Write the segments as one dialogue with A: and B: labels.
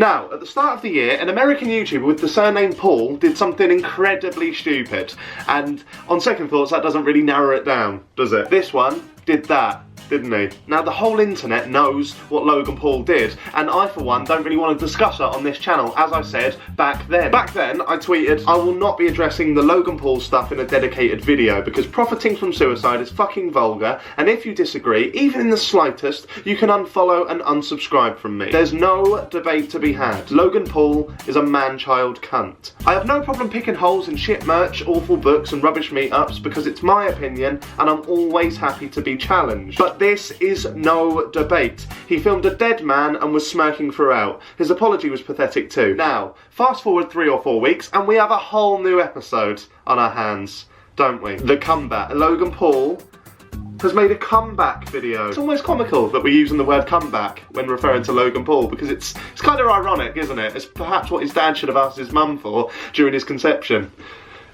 A: Now, at the start of the year, an American YouTuber with the surname Paul did something incredibly stupid. And on second thoughts, that doesn't really narrow it down, does it? This one did that, didn't he? Now, the whole internet knows what Logan Paul did, and I, for one, don't really want to discuss it on this channel, as I said back then. Back then, I tweeted, I will not be addressing the Logan Paul stuff in a dedicated video, because profiting from suicide is fucking vulgar, and if you disagree, even in the slightest, you can unfollow and unsubscribe from me. There's no debate to be had. Logan Paul is a man-child cunt. I have no problem picking holes in shit merch, awful books, and rubbish meetups, because it's my opinion, and I'm always happy to be challenged. But this is no debate. He filmed a dead man and was smirking throughout. His apology was pathetic too. Now, fast forward 3 or 4 weeks and we have a whole new episode on our hands, don't we? The comeback. Logan Paul has made a comeback video. It's almost comical that we're using the word comeback when referring to Logan Paul, because it's kind of ironic, isn't it? It's perhaps what his dad should have asked his mum for during his conception.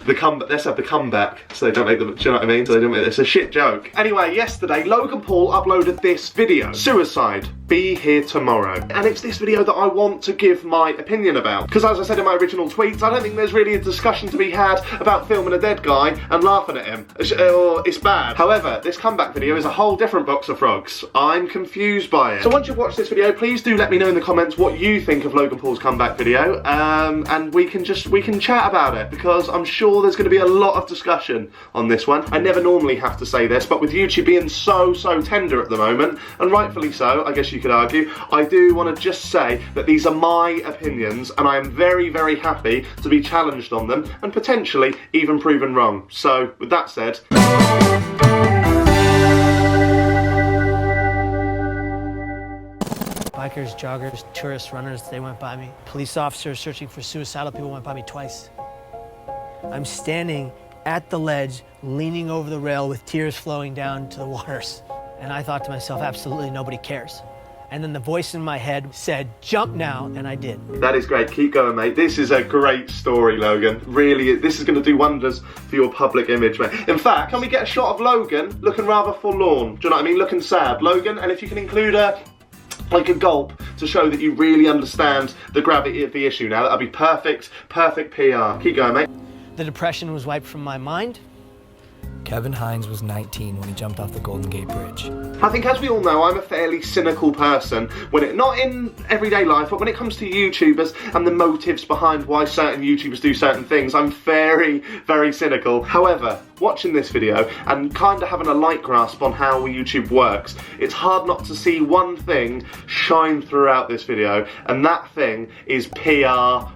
A: Let's have the comeback, so they don't make them, do you know what I mean? So they don't make, it's a shit joke. Anyway, yesterday, Logan Paul uploaded this video. Suicide, be here tomorrow. And it's this video that I want to give my opinion about. Because as I said in my original tweets, I don't think there's really a discussion to be had about filming a dead guy and laughing at him. It's bad. However, this comeback video is a whole different box of frogs. I'm confused by it. So once you've watched this video, please do let me know in the comments what you think of Logan Paul's comeback video. And we can chat about it, because I'm sure there's going to be a lot of discussion on this one. I never normally have to say this, but with YouTube being so tender at the moment, and rightfully so, I guess you could argue, I do want to just say that these are my opinions, and I am very happy to be challenged on them, and potentially even proven wrong. So, with that said...
B: Bikers, joggers, tourists, runners, they went by me. Police officers searching for suicidal people went by me twice. I'm standing at the ledge, leaning over the rail with tears flowing down to the waters. And I thought to myself, absolutely nobody cares. And then the voice in my head said, jump now, and I did. That is great, keep going, mate. This is a great story, Logan. Really, this is going to do wonders for your public image, mate. In fact, can we get a shot of Logan looking rather forlorn? Do you know what I mean? Looking sad. Logan, and if you can include like a gulp to show that you really understand the gravity of the issue now, that'd be perfect PR. Keep going, mate. The depression was wiped from my mind.
C: Kevin Hines was 19 when he jumped off the Golden Gate Bridge.
A: I think, as we all know, I'm a fairly cynical person, not in everyday life, but when it comes to YouTubers and the motives behind why certain YouTubers do certain things, I'm very cynical. However, watching this video and kind of having a light grasp on how YouTube works, it's hard not to see one thing shine throughout this video, and that thing is PR.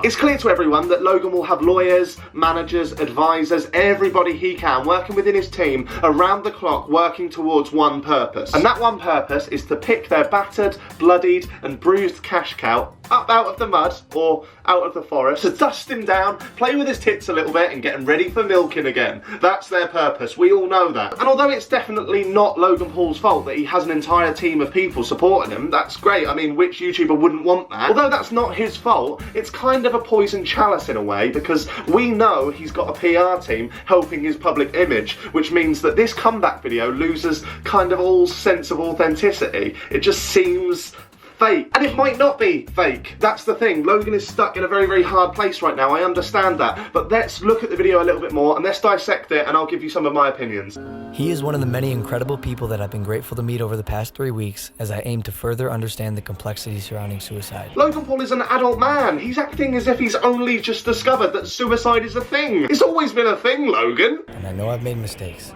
A: It's clear to everyone that Logan will have lawyers, managers, advisors, everybody he can working within his team around the clock, working towards one purpose. And that one purpose is to pick their battered, bloodied and bruised cash cow up out of the mud or out of the forest, to dust him down, play with his tits a little bit and get him ready for milking again. That's their purpose, we all know that. And although it's definitely not Logan Paul's fault that he has an entire team of people supporting him, that's great. I mean, which YouTuber wouldn't want that? Although that's not his fault, it's kind of a poison chalice in a way, because we know he's got a PR team helping his public image, which means that this comeback video loses kind of all sense of authenticity. It just seems fake. And it might not be fake. That's the thing. Logan is stuck in a very hard place right now. I understand that. But let's look at the video a little bit more and let's dissect it, and I'll give you some of my opinions.
C: He is one of the many incredible people that I've been grateful to meet over the past 3 weeks as I aim to further understand the complexity surrounding suicide.
A: Logan Paul is an adult man. He's acting as if he's only just discovered that suicide is a thing. It's always been a thing, Logan.
C: And I know I've made mistakes.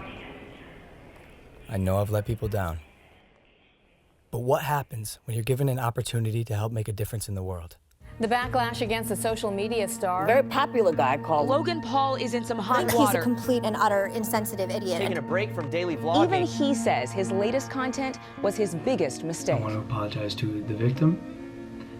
C: I know I've let people down. But what happens when you're given an opportunity to help make a difference in the world?
D: The backlash against the social media star.
E: Very popular guy called
F: Logan Paul is in some hot
G: water.
F: water.
G: He's a complete and utter insensitive idiot.
H: Taking a break from daily vlogging.
D: Even he says his latest content was his biggest mistake.
I: I want to apologize to the victim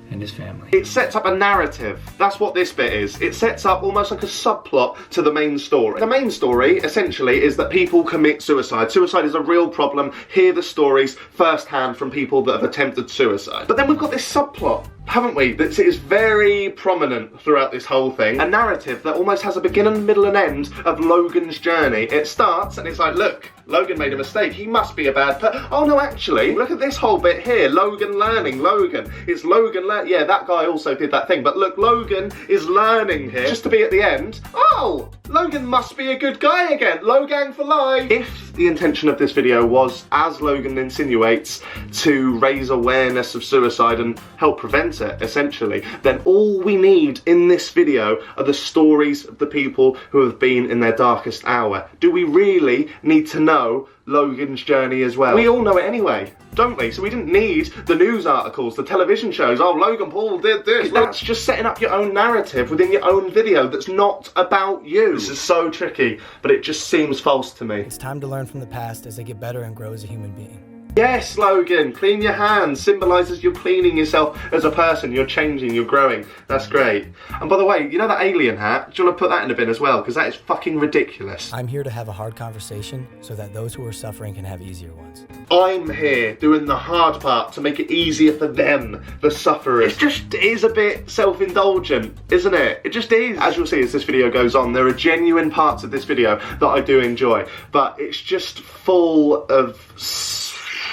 I: and his family.
A: It sets up a narrative. That's what this bit is. It sets up almost like a subplot to the main story. The main story, essentially, is that people commit suicide. Suicide is a real problem. Hear the stories firsthand from people that have attempted suicide. But then we've got this subplot, haven't we? That is very prominent throughout this whole thing. A narrative that almost has a beginning, middle and end of Logan's journey. It starts and it's like, look, Logan made a mistake. He must be a bad person. Oh no, actually, look at this whole bit here. Logan learning. Logan. It's Logan learning. Yeah, that guy also did that thing. But look, Logan is learning here. Just to be at the end. Oh, Logan must be a good guy again. Logan for life. If the intention of this video was, as Logan insinuates, to raise awareness of suicide and help prevent it, essentially, then all we need in this video are the stories of the people who have been in their darkest hour. Do we really need to know Logan's journey as well? We all know it anyway, don't we? So we didn't need the news articles, the television shows. Oh, Logan Paul did this. That's just setting up your own narrative within your own video that's not about you. This is so tricky, but it just seems false to me.
C: It's time to learn from the past as they get better and grow as a human being.
A: Yes, Logan, clean your hands. Symbolises you're cleaning yourself as a person. You're changing, you're growing. That's great. And by the way, you know that alien hat? Do you want to put that in a bin as well? Because that is fucking ridiculous.
C: I'm here to have a hard conversation so that those who are suffering can have easier ones.
A: I'm here doing the hard part to make it easier for them, the sufferers. It just is a bit self-indulgent, isn't it? It just is. As you'll see as this video goes on, there are genuine parts of this video that I do enjoy, but it's just full of...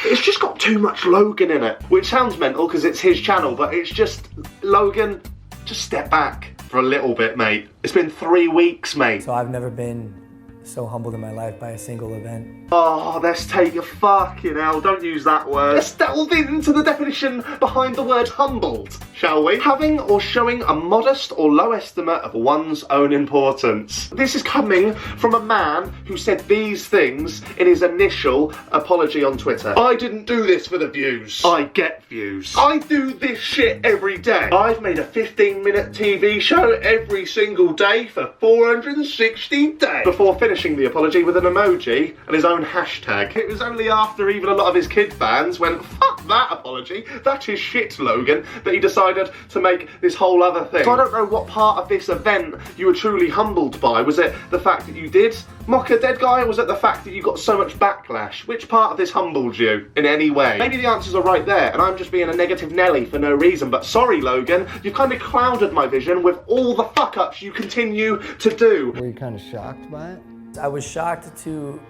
A: It's just got too much Logan in it, which sounds mental because it's his channel, but it's just, Logan, just step back for a little bit, mate. It's been 3 weeks, mate.
C: So I've never been so humbled in my life by a single event.
A: Oh, let's take a fucking hell, don't use that word. Let's delve into the definition behind the word humbled, shall we? Having or showing a modest or low estimate of one's own importance. This is coming from a man who said these things in his initial apology on Twitter. I didn't do this for the views. I get views. I do this shit every day. I've made a 15-minute TV show every single day for 460 days. Before finishing the apology with an emoji and his own hashtag. It was only after even a lot of his kid fans went, fuck that apology, that is shit, Logan, that he decided to make this whole other thing. So I don't know what part of this event you were truly humbled by. Was it the fact that you did mock a dead guy, or was it the fact that you got so much backlash? Which part of this humbled you in any way? Maybe the answers are right there and I'm just being a negative Nelly for no reason, but sorry, Logan, you've kind of clouded my vision with all the fuck-ups you continue to do.
E: Were you kind of shocked by it?
C: I was shocked to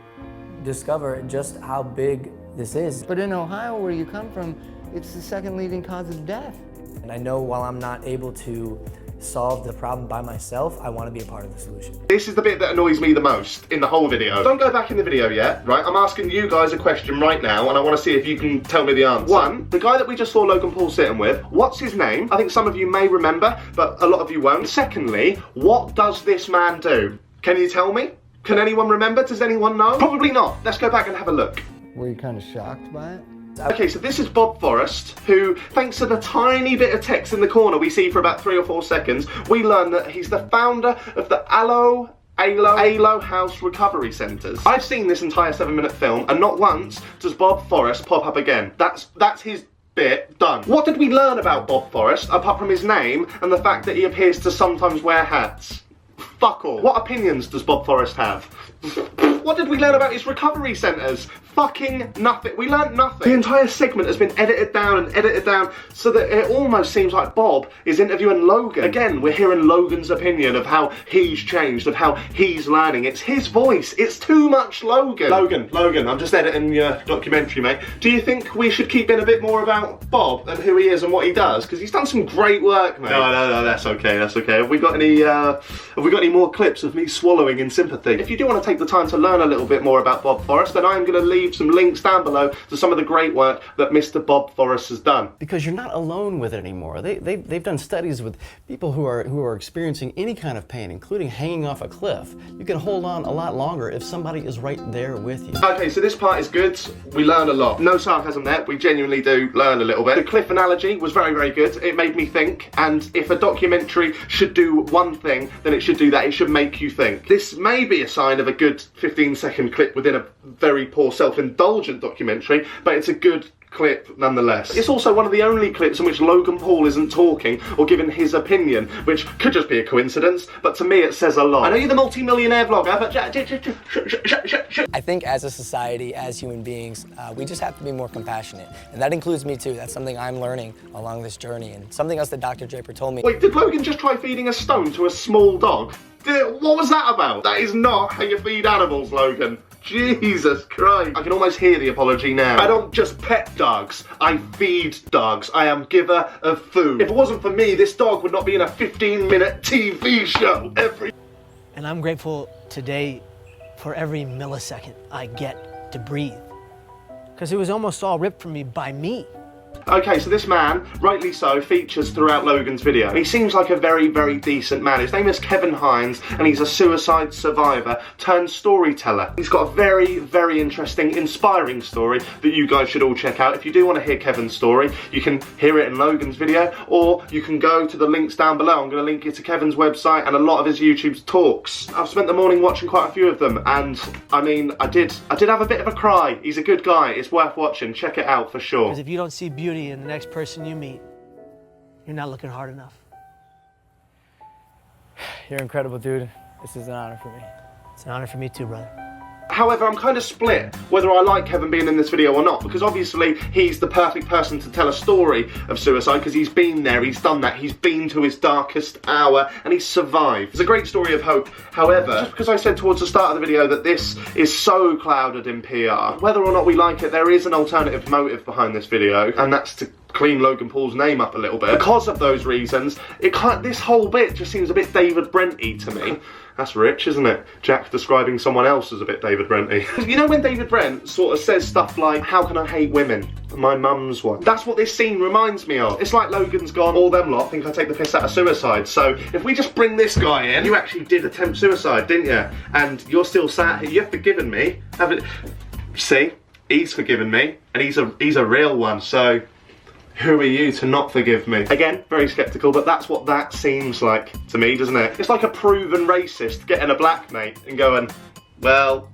C: discover just how big this is.
E: But in Ohio, where you come from, it's the second leading cause of death.
C: And I know while I'm not able to solve the problem by myself, I want to be a part of the solution.
A: This is the bit that annoys me the most in the whole video. Don't go back in the video yet, right? I'm asking you guys a question right now and I want to see if you can tell me the answer. One, the guy that we just saw Logan Paul sitting with, what's his name? I think some of you may remember, but a lot of you won't. Secondly, what does this man do? Can you tell me? Can anyone remember? Does anyone know? Probably not. Let's go back and have a look.
E: Were you kind of shocked by it?
A: Okay, so this is Bob Forrest, who, thanks to the tiny bit of text in the corner we see for about 3 or 4 seconds, we learn that he's the founder of the ALO House Recovery Centres. I've seen this entire 7-minute film, and not once does Bob Forrest pop up again. That's his bit done. What did we learn about Bob Forrest, apart from his name and the fact that he appears to sometimes wear hats? Fuck all. What opinions does Bob Forrest have? What did we learn about his recovery centres? Fucking nothing. We learned nothing. The entire segment has been edited down so that it almost seems like Bob is interviewing Logan. Again, we're hearing Logan's opinion of how he's changed, of how he's learning. It's his voice. It's too much Logan. Logan, I'm just editing your documentary, mate. Do you think we should keep in a bit more about Bob and who he is and what he does? Because he's done some great work, mate. No, that's okay, that's okay. Have we got any more clips of me swallowing in sympathy? If you do want to take the time to learn a little bit more about Bob Forrest, then I'm going to leave some links down below to some of the great work that Mr. Bob Forrest has done.
F: Because you're not alone with it anymore. They've done studies with people who are experiencing any kind of pain, including hanging off a cliff. You can hold on a lot longer if somebody is right there with you.
A: Okay, so this part is good. We learn a lot. No sarcasm there. We genuinely do learn a little bit. The cliff analogy was very, very good. It made me think, and if a documentary should do one thing, then it should do that. It should make you think. This may be a sign of a good 15-second clip within a very poor self-indulgent documentary, but it's a good clip nonetheless. It's also one of the only clips in which Logan Paul isn't talking or giving his opinion, which could just be a coincidence, but to me it says a lot. I know you're the multi-millionaire vlogger, but
C: I think as a society, as human beings, we just have to be more compassionate. And that includes me too. That's something I'm learning along this journey, and something else that Dr. Draper told me.
A: Wait, did Logan just try feeding a stone to a small dog? What was that about? That is not how you feed animals, Logan. Jesus Christ. I can almost hear the apology now. I don't just pet dogs, I feed dogs. I am giver of food. If it wasn't for me, this dog would not be in a 15-minute TV show
B: And I'm grateful today for every millisecond I get to breathe. Because it was almost all ripped from me by me.
A: Okay, so this man, rightly so, features throughout Logan's video. He seems like a very, very decent man. His name is Kevin Hines, and he's a suicide survivor turned storyteller. He's got a very, very interesting, inspiring story that you guys should all check out. If you do want to hear Kevin's story, you can hear it in Logan's video, or you can go to the links down below. I'm going to link you to Kevin's website and a lot of his YouTube's talks. I've spent the morning watching quite a few of them, and I mean, I did have a bit of a cry. He's a good guy. It's worth watching. Check it out for sure.
B: Because if you don't see beauty in the next person you meet, you're not looking hard enough.
C: You're incredible, dude. This is an honor for me.
B: It's an honor for me too, brother.
A: However, I'm kind of split whether I like Kevin being in this video or not, because obviously he's the perfect person to tell a story of suicide because he's been there, he's done that, he's been to his darkest hour and he's survived. It's a great story of hope. However, just because I said towards the start of the video that this is so clouded in PR, whether or not we like it, there is an alternative motive behind this video, and that's to clean Logan Paul's name up a little bit. Because of those reasons, this whole bit just seems a bit David Brent-y to me. That's rich, isn't it? Jack describing someone else as a bit David Brent-y. You know when David Brent sort of says stuff like, how can I hate women? My mum's one. That's what this scene reminds me of. It's like Logan's gone, all them lot think I take the piss out of suicide. So if we just bring this guy in, you actually did attempt suicide, didn't you? And you're still sat here, you've forgiven me. See? He's forgiven me, and he's a real one, so who are you to not forgive me? Again, very sceptical, but that's what that seems like to me, doesn't it? It's like a proven racist getting a black mate and going, well,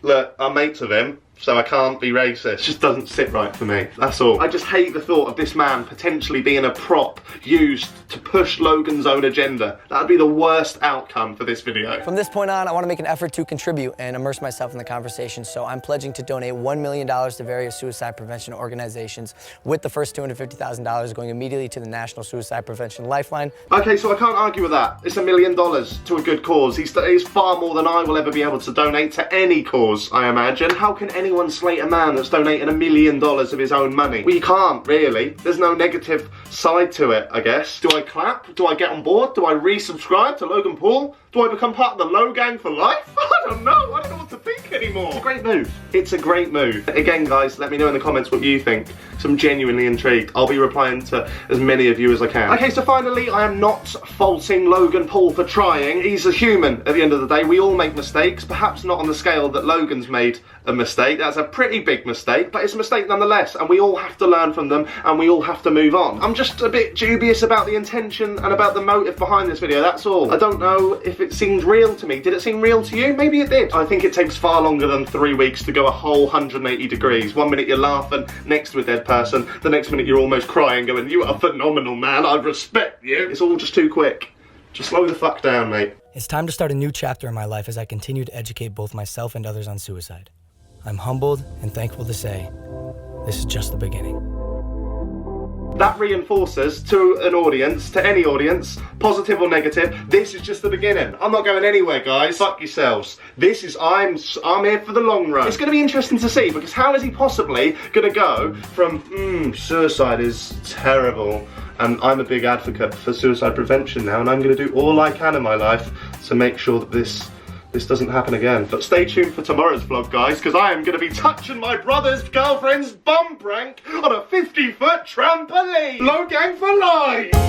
A: look, I'm mates with him, so I can't be racist. It just doesn't sit right for me, that's all. I just hate the thought of this man potentially being a prop used to push Logan's own agenda. That would be the worst outcome for this video.
C: From this point on, I want to make an effort to contribute and immerse myself in the conversation, so I'm pledging to donate $1 million to various suicide prevention organizations, with the first $250,000 going immediately to the National Suicide Prevention Lifeline.
A: Okay, so I can't argue with that. It's $1 million to a good cause. He's far more than I will ever be able to donate to any cause, I imagine. How can anyone slate a man that's donating $1 million of his own money? Well, you can't, really. There's no negative side to it, I guess. Do I clap? Do I get on board? Do I resubscribe to Logan Paul? Do I become part of the Logang for life? I don't know. I don't know what to think anymore. It's a great move. It's a great move. Again, guys, let me know in the comments what you think. I'm genuinely intrigued. I'll be replying to as many of you as I can. Okay, so finally, I am not faulting Logan Paul for trying. He's a human at the end of the day. We all make mistakes, perhaps not on the scale that Logan's made a mistake. That's a pretty big mistake, but it's a mistake nonetheless, and we all have to learn from them, and we all have to move on. I'm just a bit dubious about the intention and about the motive behind this video, that's all. I don't know if it seemed real to me. Did it seem real to you? Maybe it did. I think it takes far longer than 3 weeks to go a whole 180 degrees. 1 minute you're laughing next to a dead person, the next minute you're almost crying going, you are phenomenal, man, I respect you. It's all just too quick. Just slow the fuck down, mate.
C: It's time to start a new chapter in my life as I continue to educate both myself and others on suicide. I'm humbled and thankful to say, this is just the beginning.
A: That reinforces to an audience, to any audience, positive or negative, this is just the beginning. I'm not going anywhere, guys. Fuck yourselves. This is, I'm here for the long run. It's going to be interesting to see, because how is he possibly going to go from, suicide is terrible, and I'm a big advocate for suicide prevention now, and I'm going to do all I can in my life to make sure that this doesn't happen again. But stay tuned for tomorrow's vlog, guys, because I am going to be touching my brother's girlfriend's bum prank on a 50-foot trampoline. Logang for life!